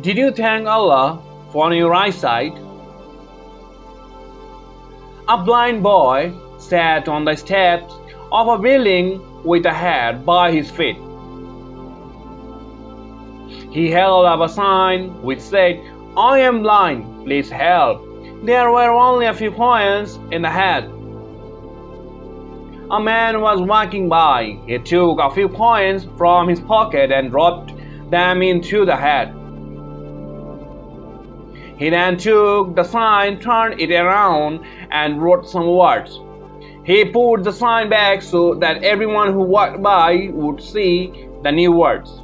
Did you thank Allah for your eyesight? A blind boy sat on the steps of a building with a hat by his feet. He held up a sign which said, "I am blind, please help." There were only a few coins in the hat. A man was walking by. He took a few coins from his pocket and dropped them into the hat. He then took the sign, turned it around, and wrote some words. He put the sign back so that everyone who walked by would see the new words.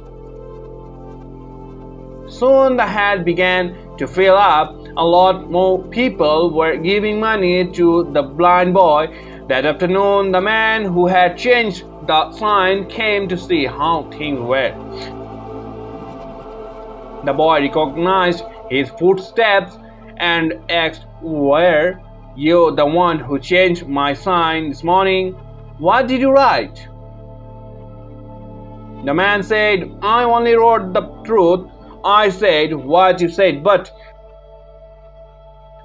Soon the hat began to fill up. A lot more people were giving money to the blind boy. That afternoon, the man who had changed the sign came to see how things were. The boy recognized his footsteps and asked, "Were you the one who changed my sign this morning? What did you write?" The man said, "I only wrote the truth. I said what you said, but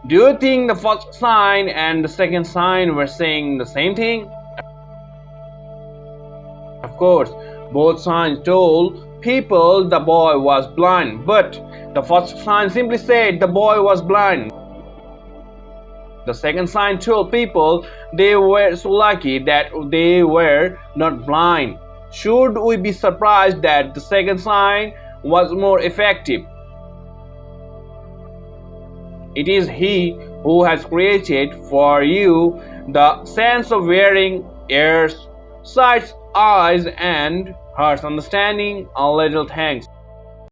do you think the first sign and the second sign were saying the same thing?" Of course, both signs told people the boy was blind, but the first sign simply said the boy was blind. The second sign told people they were so lucky that they were not blind. Should we be surprised that the second sign was more effective? It is He who has created for you the sense of hearing, ears, sight, eyes, and heart's understanding. A little thanks.